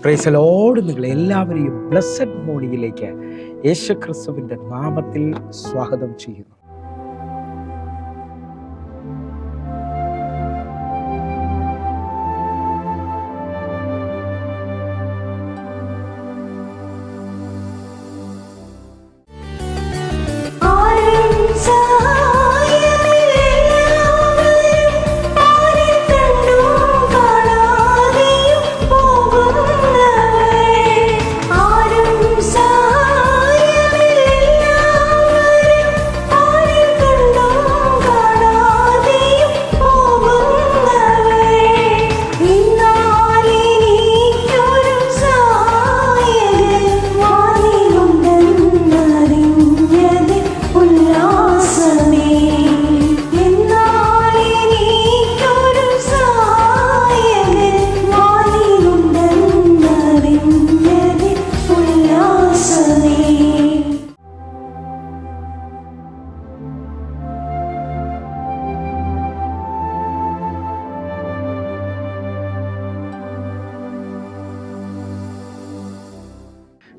Praise the Lord. നിങ്ങൾ എല്ലാവരെയും blessed മോർണിംഗിലേക്ക് യേശുക്രിസ്തുവിൻ്റെ നാമത്തിൽ സ്വാഗതം ചെയ്യുന്നു.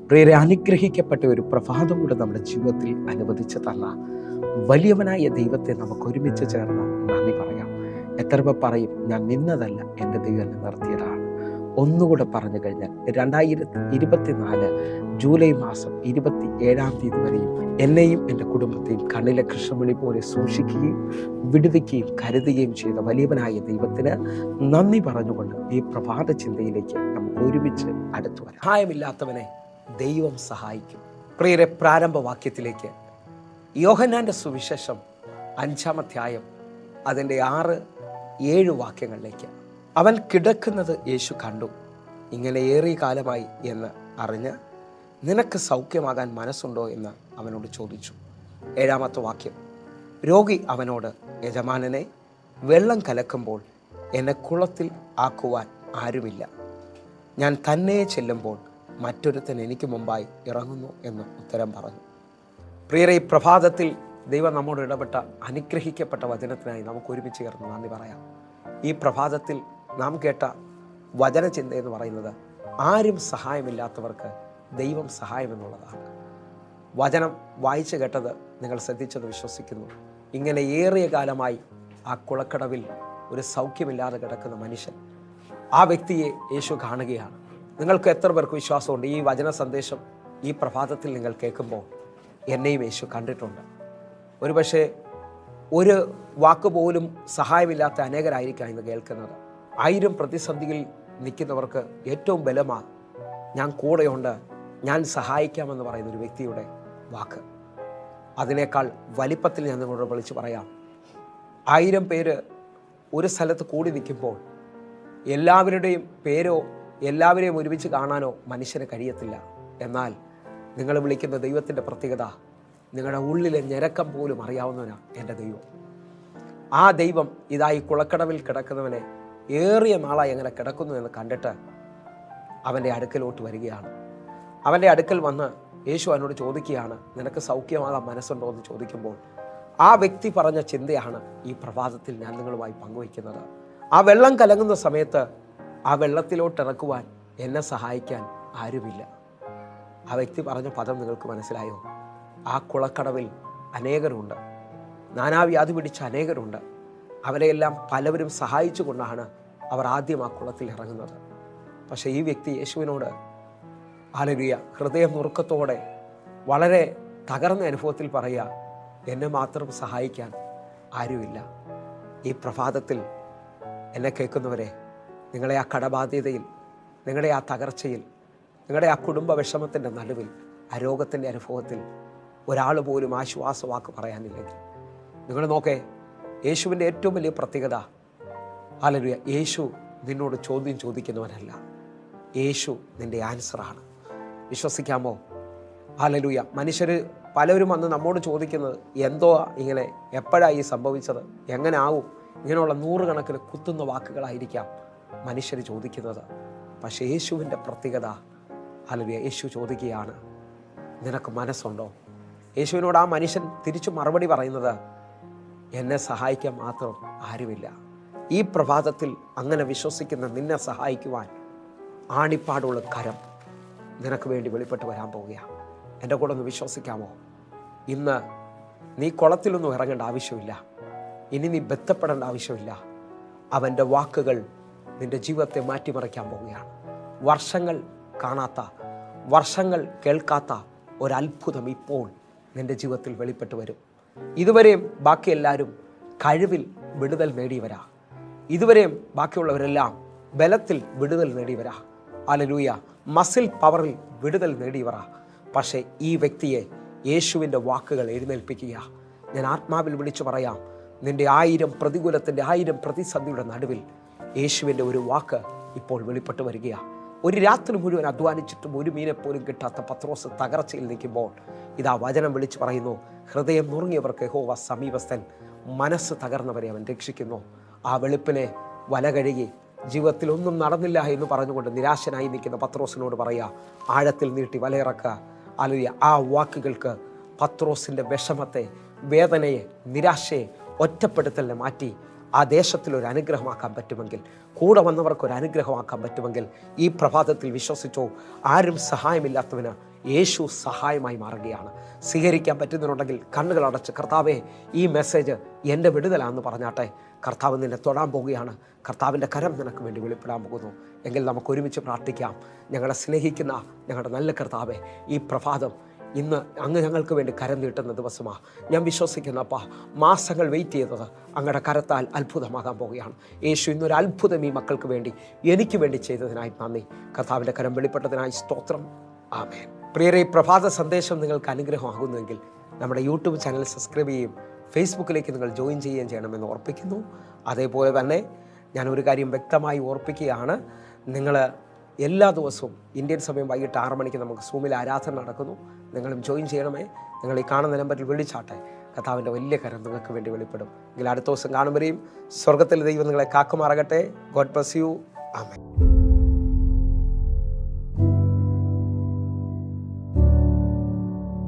പ്രിയരെ, അനുഗ്രഹിക്കപ്പെട്ട ഒരു പ്രഭാതം കൂടെ നമ്മുടെ ജീവിതത്തിൽ അനുവദിച്ച് തന്ന വലിയവനായ ദൈവത്തെ നമുക്ക് ഒരുമിച്ച് ചേർന്ന് നന്ദി പറയാം. എത്ര പേർ പറയും, ഞാൻ നിന്നതല്ല, എൻ്റെ ദൈവം എന്നെ നിർത്തിയതാണ്. ഒന്നുകൂടെ പറഞ്ഞു കഴിഞ്ഞാൽ 2024 ജൂലൈ മാസം 27-ാം തീയതി വരെയും എന്നെയും എൻ്റെ കുടുംബത്തെയും കണ്ണിലെ കൃഷ്ണമണി പോലെ സൂക്ഷിക്കുകയും വിടുവിക്കുകയും കരുതുകയും ചെയ്ത വലിയവനായ ദൈവത്തിന് നന്ദി പറഞ്ഞുകൊണ്ട് ഈ പ്രഭാത ചിന്തയിലേക്ക് നമുക്ക് ഒരുമിച്ച് അടുത്തു വരാം. സഹായമില്ലാത്തവനെ ദൈവം സഹായിക്കും. പ്രിയരെ, പ്രാരംഭ വാക്യത്തിലേക്ക്, യോഹന്നാൻ്റെ സുവിശേഷം 5-ാം അധ്യായം അതിൻ്റെ 6-7 വാക്യങ്ങളിലേക്ക്. അവൻ കിടക്കുന്നത് യേശു കണ്ടു, ഇങ്ങനെ ഏറിയ കാലമായി എന്ന് അറിഞ്ഞ് നിനക്ക് സൗഖ്യമാകാൻ മനസ്സുണ്ടോ എന്ന് അവനോട് ചോദിച്ചു. 7-ാമത്തെ വാക്യം, രോഗി അവനോട്, യജമാനനെ, വെള്ളം കലക്കുമ്പോൾ എന്നെ കുളത്തിൽ ആക്കുവാൻ ആരുമില്ല. ഞാൻ തന്നെ ചെല്ലുമ്പോൾ മറ്റൊരുത്തൻ എനിക്ക് മുമ്പായി ഇറങ്ങുന്നു എന്ന് ഉത്തരം പറഞ്ഞു. പ്രിയരെ, ഈ പ്രഭാതത്തിൽ ദൈവം നമ്മോട് ഇടപെട്ട അനുഗ്രഹിക്കപ്പെട്ട വചനത്തിനായി നമുക്ക് ഒരുമിച്ച് ചേർന്ന് നന്ദി പറയാം. ഈ പ്രഭാതത്തിൽ നാം കേട്ട വചനചിന്ത എന്ന് പറയുന്നത്, ആരും സഹായമില്ലാത്തവർക്ക് ദൈവം സഹായം എന്നുള്ളതാണ്. വചനം വായിച്ചു കേട്ടത് നിങ്ങൾ ശ്രദ്ധിച്ചത് വിശ്വസിക്കുന്നു. ഇങ്ങനെ ഏറിയ കാലമായി ആ കുളക്കടവിൽ ഒരു സൗഖ്യമില്ലാതെ കിടക്കുന്ന മനുഷ്യൻ, ആ വ്യക്തിയെ യേശു കാണുകയാണ്. നിങ്ങൾക്ക് എത്ര പേർക്ക് വിശ്വാസമുണ്ട് ഈ വചന സന്ദേശം ഈ പ്രഭാതത്തിൽ നിങ്ങൾ കേൾക്കുമ്പോൾ എന്നെയും യേശു കണ്ടിട്ടുണ്ട്? ഒരുപക്ഷെ ഒരു വാക്ക് പോലും സഹായമില്ലാത്ത അനേകരായിരിക്കാം ഇന്ന് കേൾക്കുന്നത്. 1000 പ്രതിസന്ധിയിൽ നിൽക്കുന്നവർക്ക് ഏറ്റവും ബലമാണ് ഞാൻ കൂടെയുണ്ട്, ഞാൻ സഹായിക്കാമെന്ന് പറയുന്ന ഒരു വ്യക്തിയുടെ വാക്ക്. അതിനേക്കാൾ വലിപ്പത്തിൽ ഞാൻ നിങ്ങളോട് വിളിച്ച് പറയാം, 1000 പേര് ഒരു സ്ഥലത്ത് കൂടി നിൽക്കുമ്പോൾ എല്ലാവരുടെയും പേരോ എല്ലാവരെയും ഒരുമിച്ച് കാണാനോ മനുഷ്യന് കഴിയത്തില്ല. എന്നാൽ നിങ്ങൾ വിളിക്കുന്ന ദൈവത്തിൻ്റെ പ്രത്യേകത, നിങ്ങളുടെ ഉള്ളിലെ ഞരക്കം പോലും അറിയാവുന്നവനാണ് എൻ്റെ ദൈവം. ആ ദൈവം ഇതായി കുളക്കടവിൽ കിടക്കുന്നവനെ ഏറിയ നാളായി എങ്ങനെ കിടക്കുന്നു എന്ന് കണ്ടിട്ട് അവൻ്റെ അടുക്കലോട്ട് വരികയാണ്. അവൻ്റെ അടുക്കൽ വന്ന് യേശു അവനോട് ചോദിക്കുകയാണ്, നിനക്ക് സൗഖ്യമാകാൻ മനസ്സുണ്ടോ എന്ന് ചോദിക്കുമ്പോൾ ആ വ്യക്തി പറഞ്ഞ ചിന്തയാണ് ഈ പ്രഭാതത്തിൽ ഞാൻ നിങ്ങളുമായി പങ്കുവയ്ക്കുന്നത്. ആ വെള്ളം കലങ്ങുന്ന സമയത്ത് ആ വെള്ളത്തിലോട്ട് ഇറക്കുവാൻ എന്നെ സഹായിക്കാൻ ആരുമില്ല. ആ വ്യക്തി പറഞ്ഞ പദം നിങ്ങൾക്ക് മനസ്സിലായോ? ആ കുളക്കടവിൽ അനേകരുണ്ട്, നാനാവ്യാധി പിടിച്ച അനേകരുണ്ട്. അവരെയെല്ലാം പലവരും സഹായിച്ചു കൊണ്ടാണ് അവർ ആദ്യം ആ കുളത്തിൽ ഇറങ്ങുന്നത്. പക്ഷേ ഈ വ്യക്തി യേശുവിനോട് ഹല്ലേലൂയ ഹൃദയം നുറുക്കത്തോടെ വളരെ തകർന്ന അനുഭവത്തിൽ പറയുക, എന്നെ മാത്രം സഹായിക്കാൻ ആരുമില്ല. ഈ പ്രഭാതത്തിൽ എന്നെ കേൾക്കുന്നവരെ, നിങ്ങളെ ആ കടബാധ്യതയിൽ, നിങ്ങളുടെ ആ തകർച്ചയിൽ, നിങ്ങളുടെ ആ കുടുംബ വിഷമത്തിൻ്റെ നടുവിൽ, ആ രോഗത്തിൻ്റെ അനുഭവത്തിൽ ഒരാൾ പോലും ആശ്വാസവാക്ക് പറയാനില്ലെങ്കിൽ നിങ്ങൾ നോക്കേ, യേശുവിൻ്റെ ഏറ്റവും വലിയ പ്രത്യേകത, ഹല്ലേലൂയ, യേശു നിന്നോട് ചോദ്യം ചോദിക്കുന്നവനല്ല, യേശു നിൻ്റെ ആൻസറാണ്. വിശ്വസിക്കാമോ? ഹല്ലേലൂയ. മനുഷ്യർ പലരും വന്ന് നമ്മോട് ചോദിക്കുന്നത്, എന്തോ ഇങ്ങനെ, എപ്പോഴാണ് ഈ സംഭവിച്ചത്, എങ്ങനെ ആവും, ഇങ്ങനെയുള്ള 100 കണക്കിന് കുത്തുന്ന വാക്കുകളായിരിക്കാം മനുഷ്യർ ചോദിക്കുന്നത്. പക്ഷേ യേശുവിൻ്റെ പ്രത്യേകത, ഹല്ലേലൂയ, യേശു ചോദിക്കുകയാണ്, നിനക്ക് മനസ്സുണ്ടോ? യേശുവിനോട് ആ മനുഷ്യൻ തിരിച്ചു മറുപടി പറയുന്നത്, എന്നെ സഹായിക്കാൻ മാത്രം ആരുമില്ല. ഈ പ്രഭാതത്തിൽ അങ്ങനെ വിശ്വസിക്കുന്ന നിന്നെ സഹായിക്കുവാൻ ആണിപ്പാടുള്ള കരം നിനക്ക് വേണ്ടി വെളിപ്പെട്ട് വരാൻ പോവുകയാണ്. എൻ്റെ കൂടെ ഒന്ന് വിശ്വസിക്കാമോ? ഇന്ന് നീ കുളത്തിലൊന്നും ഇറങ്ങേണ്ട ആവശ്യമില്ല. ഇനി നീ ബന്ധപ്പെടേണ്ട ആവശ്യമില്ല. അവൻ്റെ വാക്കുകൾ നിൻ്റെ ജീവിതത്തെ മാറ്റിമറിക്കാൻ പോവുകയാണ്. വർഷങ്ങൾ കാണാത്ത, വർഷങ്ങൾ കേൾക്കാത്ത ഒരത്ഭുതം ഇപ്പോൾ നിൻ്റെ ജീവിതത്തിൽ വെളിപ്പെട്ട് വരും. ഇതുവരെയും ബാക്കി എല്ലാവരും കഴിവിൽ വിടുതൽ നേടിയവരാ. ഇതുവരെയും ബാക്കിയുള്ളവരെല്ലാം ബലത്തിൽ വിടുതൽ നേടിയവരാ. ഹല്ലേലൂയ. മസിൽ പവറിൽ വിടുതൽ നേടിയവരാ. പക്ഷേ ഈ വ്യക്തിയെ യേശുവിൻ്റെ വാക്കുകൾ എഴുന്നേൽപ്പിക്കുക. ഞാൻ ആത്മാവിൽ വിളിച്ചു പറയാം, നിൻ്റെ 1000 പ്രതികൂലത്തിൻ്റെ 1000 പ്രതിസന്ധിയുടെ നടുവിൽ യേശുവിൻ്റെ ഒരു വാക്ക് ഇപ്പോൾ വെളിപ്പെട്ട് വരികയാണ്. ഒരു രാത്രി മുഴുവൻ അധ്വാനിച്ചിട്ടും ഒരു മീനെ പോലും കിട്ടാത്ത പത്രോസ് തകർച്ചയിൽ നിൽക്കുമ്പോൾ ഇതാ വചനം വിളിച്ചു പറയുന്നു, ഹൃദയം നുറുങ്ങിയവർക്ക് യഹോവ സമീപസ്ഥൻ, മനസ്സ് തകർന്നവരെ അവൻ രക്ഷിക്കുന്നു. ആ വെളുപ്പിനെ വല കഴുകി ജീവിതത്തിൽ ഒന്നും നടന്നില്ല എന്ന് പറഞ്ഞുകൊണ്ട് നിരാശനായി നിൽക്കുന്ന പത്രോസിനോട് പറയുക, ആഴത്തിൽ നീട്ടി വലയിറക്കുക. അല്ലെങ്കിൽ ആ വാക്കുകൾക്ക് പത്രോസിൻ്റെ വിഷമത്തെ, വേദനയെ, നിരാശയെ, ഒറ്റപ്പെടുത്തലിനെ മാറ്റി ആ ദേശത്തിലൊരു അനുഗ്രഹമാക്കാൻ പറ്റുമെങ്കിൽ, കൂടെ വന്നവർക്കൊരു അനുഗ്രഹമാക്കാൻ പറ്റുമെങ്കിൽ, ഈ പ്രഭാതത്തിൽ വിശ്വസിച്ചോ, ആരും സഹായമില്ലാത്തവന് യേശു സഹായമായി മാറുകയാണ്. സ്വീകരിക്കാൻ പറ്റുന്നുണ്ടെങ്കിൽ കണ്ണുകൾ അടച്ച്, കർത്താവേ ഈ മെസ്സേജ് എൻ്റെ വിടുതലാണെന്ന് പറഞ്ഞാട്ടെ. കർത്താവ് നിന്നെ തൊടാൻ പോവുകയാണ്. കർത്താവിൻ്റെ കരം നിനക്ക് വേണ്ടി വെളിപ്പെടാൻ പോകുന്നു. എങ്കിൽ നമുക്ക് ഒരുമിച്ച് പ്രാർത്ഥിക്കാം. ഞങ്ങളെ സ്നേഹിക്കുന്ന ഞങ്ങളുടെ നല്ല കർത്താവേ, ഈ പ്രഭാതം ഇന്ന് അങ്ങ് ഞങ്ങൾക്ക് വേണ്ടി കരം നീട്ടുന്ന ദിവസമാണ്. ഞാൻ വിശ്വസിക്കുന്ന അപ്പാ, മാസങ്ങൾ വെയിറ്റ് ചെയ്തത് അങ്ങയുടെ കരത്താൽ അത്ഭുതമാകാൻ പോവുകയാണ്. യേശു ഇന്നൊരു അത്ഭുതം ഈ മക്കൾക്ക് വേണ്ടി, എനിക്ക് വേണ്ടി ചെയ്തതിനായി നന്ദി. കർത്താവിൻ്റെ കരം വെളിപ്പെട്ടതിനായി സ്തോത്രം. ആമേൻ. പ്രിയരെ, ഈ പ്രഭാത സന്ദേശം നിങ്ങൾക്ക് അനുഗ്രഹമാകുന്നുവെങ്കിൽ നമ്മുടെ യൂട്യൂബ് ചാനൽ സബ്സ്ക്രൈബ് ചെയ്യുകയും ഫേസ്ബുക്കിലേക്ക് നിങ്ങൾ ജോയിൻ ചെയ്യുകയും ചെയ്യണമെന്ന് ഓർപ്പിക്കുന്നു. അതേപോലെ തന്നെ ഞാനൊരു കാര്യം വ്യക്തമായി ഓർപ്പിക്കുകയാണ്. നിങ്ങൾ എല്ലാ ദിവസവും ഇന്ത്യൻ സമയം വൈകിട്ട് 6 മണിക്ക് നമുക്ക് സൂമിൽ ആരാധന നടക്കുന്നു. നിങ്ങളും ജോയിൻ ചെയ്യണമേ. നിങ്ങൾ ഈ കാണുന്ന നമ്പറിൽ വിളിച്ചാട്ടെ. കർത്താവിൻ്റെ വലിയ കരം നിങ്ങൾക്ക് വേണ്ടി വെളിപ്പെടും. എങ്കിൽ അടുത്ത ദിവസം കാണുമ്പോഴേയും സ്വർഗത്തിലെ ദൈവം നിങ്ങളെ കാക്കുമാറാകട്ടെ. God bless you. ആമേൻ.